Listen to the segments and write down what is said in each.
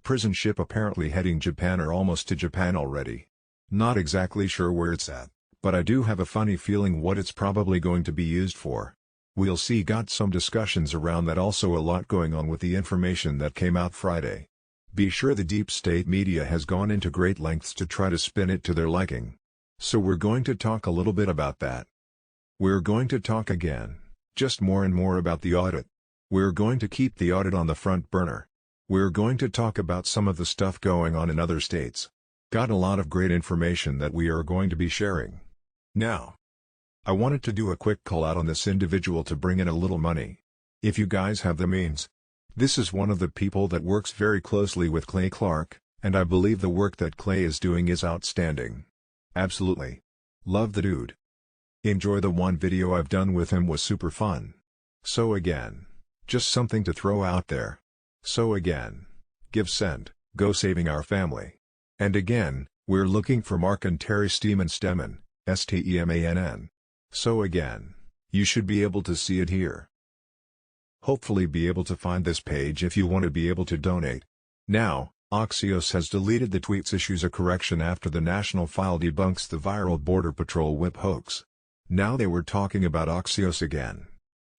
Prison ship apparently heading Japan or almost to Japan already. Not exactly sure where it's at, but I do have a funny feeling what it's probably going to be used for. We'll see. Got some discussions around that, also a lot going on with the information that came out Friday. Be sure the deep state media has gone into great lengths to try to spin it to their liking. So we're going to talk a little bit about that. We're going to talk again, just more and more about the audit. We're going to keep the audit on the front burner. We're going to talk about some of the stuff going on in other states. Got a lot of great information that we are going to be sharing. Now, I wanted to do a quick call out on this individual to bring in a little money. If you guys have the means. This is one of the people that works very closely with Clay Clark, and I believe the work that Clay is doing is outstanding. Absolutely. Love the dude. Enjoy the one video I've done with him, was super fun. So again, just something to throw out there. So again, give send, go saving our family. And again, we're looking for Mark and Terry Steeman STEMANN. So again, you should be able to see it here. Hopefully be able to find this page if you want to be able to donate. Now, Axios has deleted the tweets, issues a correction after the national file debunks the viral Border Patrol whip hoax. Now they were talking about Axios again.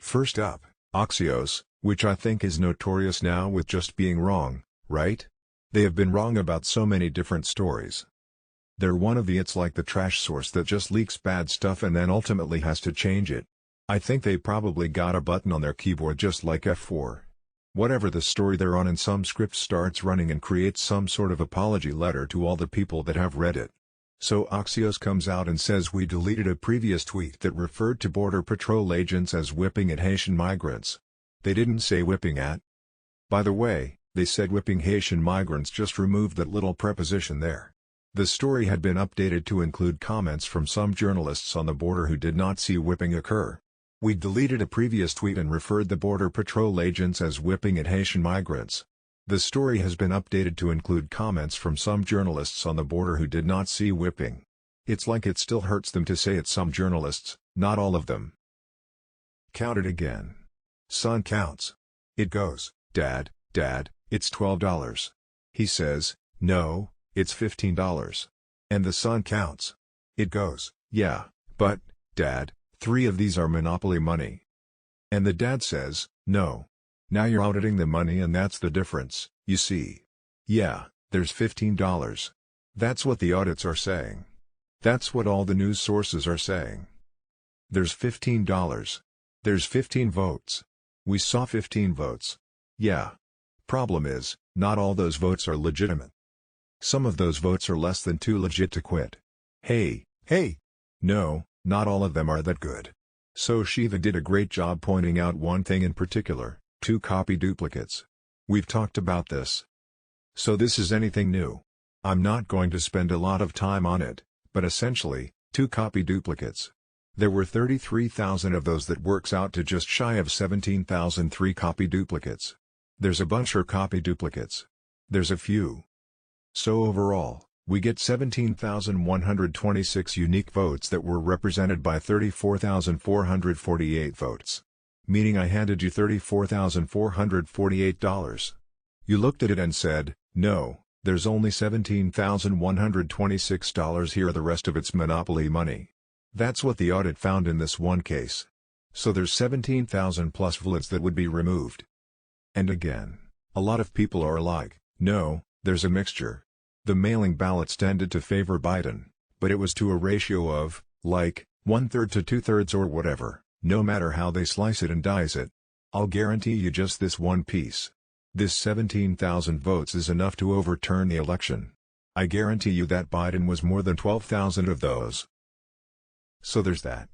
First up, Axios, which I think is notorious now with just being wrong, right? They have been wrong about so many different stories. They're one of the it's like the trash source that just leaks bad stuff and then ultimately has to change it. I think they probably got a button on their keyboard just like F4. Whatever the story they're on, and some script starts running and creates some sort of apology letter to all the people that have read it. So Axios comes out and says, we deleted a previous tweet that referred to Border Patrol agents as whipping at Haitian migrants. They didn't say whipping at. By the way, they said whipping Haitian migrants. Just removed that little preposition there. The story had been updated to include comments from some journalists on the border who did not see whipping occur. We deleted a previous tweet and referred the Border Patrol agents as whipping at Haitian migrants. The story has been updated to include comments from some journalists on the border who did not see whipping. It's like it still hurts them to say it's some journalists, not all of them. Count it again. Son counts. It goes, Dad, it's $12. He says, no, it's $15. And the son counts. It goes, yeah, but, Dad, 3 of these are monopoly money. And the dad says, no. Now you're auditing the money, and that's the difference, you see. Yeah, there's $15. That's what the audits are saying. That's what all the news sources are saying. There's $15. There's 15 votes. We saw 15 votes. Yeah. Problem is, not all those votes are legitimate. Some of those votes are less than too legit to quit. Hey. No, not all of them are that good. So Shiva did a great job pointing out one thing in particular: 2 copy duplicates. We've talked about this. So this is anything new. I'm not going to spend a lot of time on it, but essentially, 2 copy duplicates. There were 33,000 of those. That works out to just shy of 17,000 3 copy duplicates. There's a bunch of copy duplicates. There's a few. So overall, we get 17,126 unique votes that were represented by 34,448 votes. Meaning I handed you $34,448. You looked at it and said, no, there's only $17,126 here, the rest of it's monopoly money. That's what the audit found in this one case. So there's 17,000 plus ballots that would be removed. And again, a lot of people are like, no, there's a mixture. The mailing ballots tended to favor Biden, but it was to a ratio of, like, 1/3 to 2/3 or whatever, no matter how they slice it and dice it. I'll guarantee you just this one piece. This 17,000 votes is enough to overturn the election. I guarantee you that Biden was more than 12,000 of those. So there's that.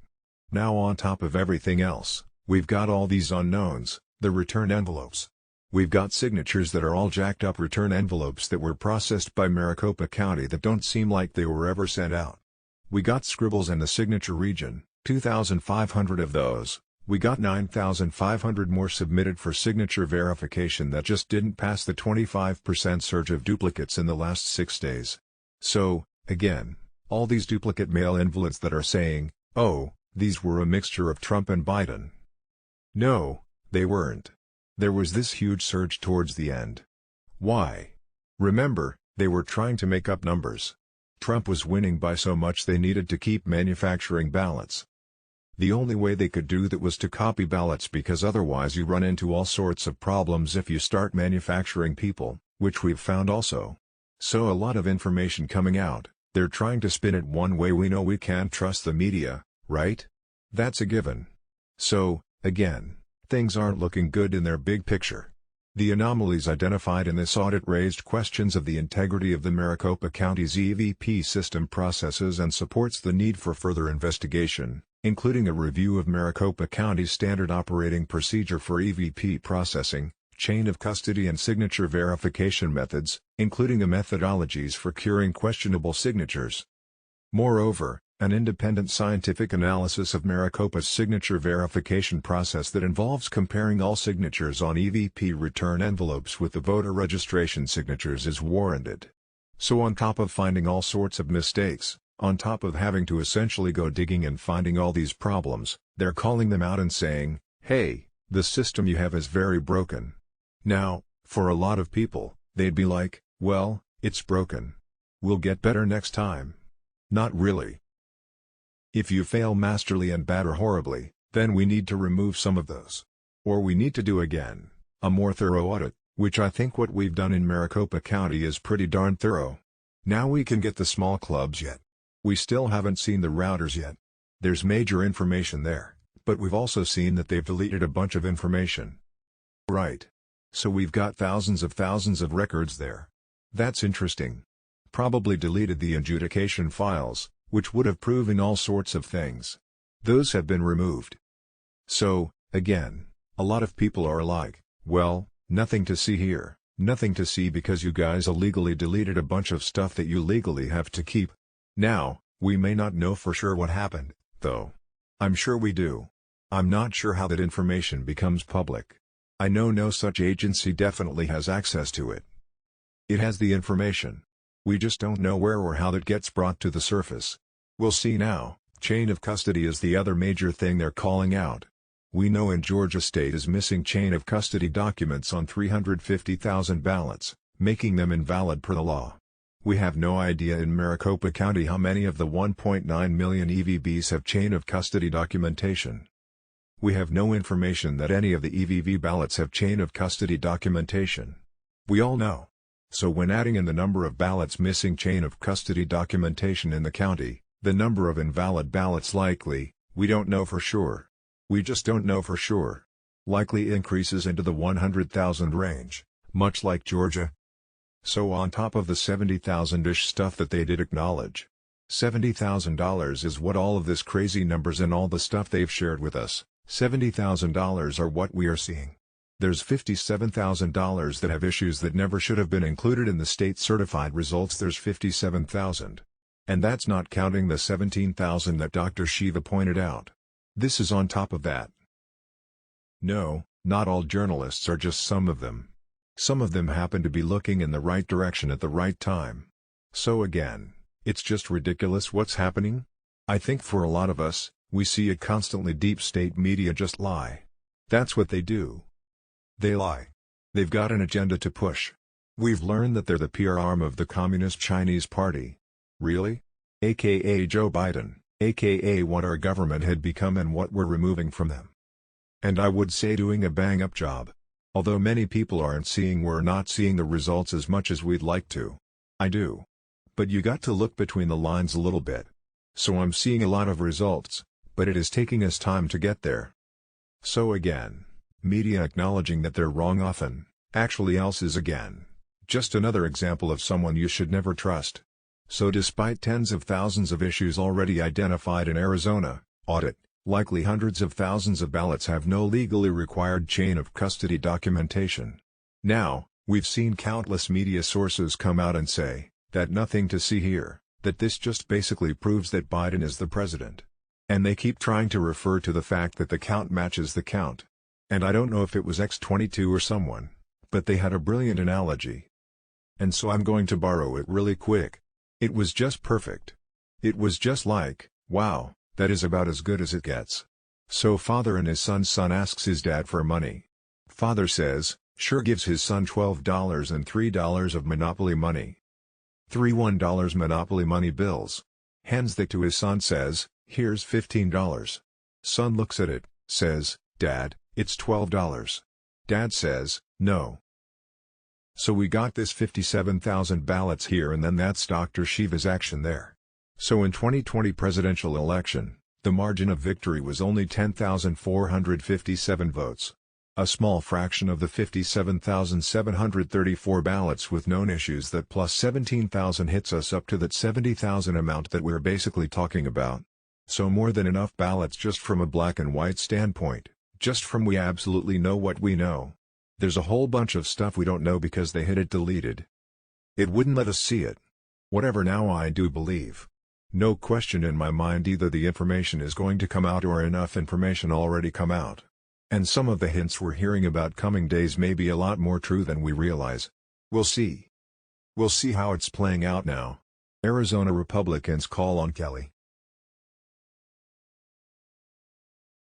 Now on top of everything else, we've got all these unknowns, the return envelopes. We've got signatures that are all jacked up return envelopes that were processed by Maricopa County that don't seem like they were ever sent out. We got scribbles in the signature region, 2,500 of those. We got 9,500 more submitted for signature verification that just didn't pass the 25% surge of duplicates in the last 6 days. So, again, all these duplicate mail envelopes that are saying, oh, these were a mixture of Trump and Biden. No, they weren't. There was this huge surge towards the end. Why? Remember, they were trying to make up numbers. Trump was winning by so much they needed to keep manufacturing ballots. The only way they could do that was to copy ballots, because otherwise you run into all sorts of problems if you start manufacturing people, which we've found also. So a lot of information coming out, they're trying to spin it one way. We know we can't trust the media, right? That's a given. So, again, things aren't looking good in their big picture. The anomalies identified in this audit raised questions of the integrity of the Maricopa County's EVP system processes and supports the need for further investigation, including a review of Maricopa County's standard operating procedure for EVP processing, chain of custody and signature verification methods, including the methodologies for curing questionable signatures. Moreover, an independent scientific analysis of Maricopa's signature verification process that involves comparing all signatures on EVP return envelopes with the voter registration signatures is warranted. So on top of finding all sorts of mistakes, on top of having to essentially go digging and finding all these problems, they're calling them out and saying, hey, the system you have is very broken. Now, for a lot of people, they'd be like, well, it's broken. We'll get better next time. Not really. If you fail masterly and batter horribly, then we need to remove some of those. Or we need to do again, a more thorough audit, which I think what we've done in Maricopa County is pretty darn thorough. Now we can get the small clubs yet. We still haven't seen the routers yet. There's major information there, but we've also seen that they've deleted a bunch of information. Right. So we've got thousands of records there. That's interesting. Probably deleted the adjudication files, which would have proven all sorts of things. Those have been removed. So, again, a lot of people are like, well, nothing to see here, nothing to see because you guys illegally deleted a bunch of stuff that you legally have to keep. Now, we may not know for sure what happened, though. I'm sure we do. I'm not sure how that information becomes public. I know no such agency definitely has access to it. It has the information. We just don't know where or how that gets brought to the surface. We'll see now. Chain of custody is the other major thing they're calling out. We know in Georgia state is missing chain of custody documents on 350,000 ballots, making them invalid per the law. We have no idea in Maricopa County how many of the 1.9 million EVBs have chain of custody documentation. We have no information that any of the EVV ballots have chain of custody documentation. We all know. So when adding in the number of ballots missing chain of custody documentation in the county, the number of invalid ballots likely, we don't know for sure. We just don't know for sure. Likely increases into the 100,000 range, much like Georgia. So on top of the 70,000-ish stuff that they did acknowledge, $70,000 is what all of this crazy numbers and all the stuff they've shared with us, $70,000 are what we are seeing. There's $57,000 that have issues that never should have been included in the state certified results. There's 57,000. And that's not counting the 17,000 that Dr. Shiva pointed out. This is on top of that. No, not all journalists are, just some of them. Some of them happen to be looking in the right direction at the right time. So again, it's just ridiculous what's happening. I think for a lot of us, we see it constantly. Deep state media just lie. That's what they do. They lie. They've got an agenda to push. We've learned that they're the PR arm of the Communist Chinese Party. Really? AKA Joe Biden, AKA what our government had become and what we're removing from them. And I would say doing a bang-up job. Although many people aren't seeing, we're not seeing the results as much as we'd like to. I do. But you got to look between the lines a little bit. So I'm seeing a lot of results, but it is taking us time to get there. So again, media acknowledging that they're wrong often, actually else is again. Just another example of someone you should never trust. So despite tens of thousands of issues already identified in Arizona, audit, likely hundreds of thousands of ballots have no legally required chain of custody documentation. Now, we've seen countless media sources come out and say, that nothing to see here, that this just basically proves that Biden is the president. And they keep trying to refer to the fact that the count matches the count. And I don't know if it was X22 or someone, but they had a brilliant analogy. And so I'm going to borrow it really quick. It was just perfect. It was just like, wow, that is about as good as it gets. So father and his son's son asks his dad for money. Father says, Sure gives his son $12 and $3 of Monopoly money. 3 $1 Monopoly money bills. Hands that to his son, says, "Here's $15. Son looks at it, says, "Dad, it's $12. Dad says, "No." So we got this 57,000 ballots here, and then that's Dr. Shiva's action there. So in 2020 presidential election, the margin of victory was only 10,457 votes. A small fraction of the 57,734 ballots with known issues, that plus 17,000 hits us up to that 70,000 amount that we're basically talking about. So more than enough ballots just from a black and white standpoint, just from we absolutely know what we know. There's a whole bunch of stuff we don't know because they hit it deleted. It wouldn't let us see it. Whatever, now I do believe. No question in my mind, either the information is going to come out or enough information already come out. And some of the hints we're hearing about coming days may be a lot more true than we realize. We'll see. We'll see how it's playing out now. Arizona Republicans call on Kelly.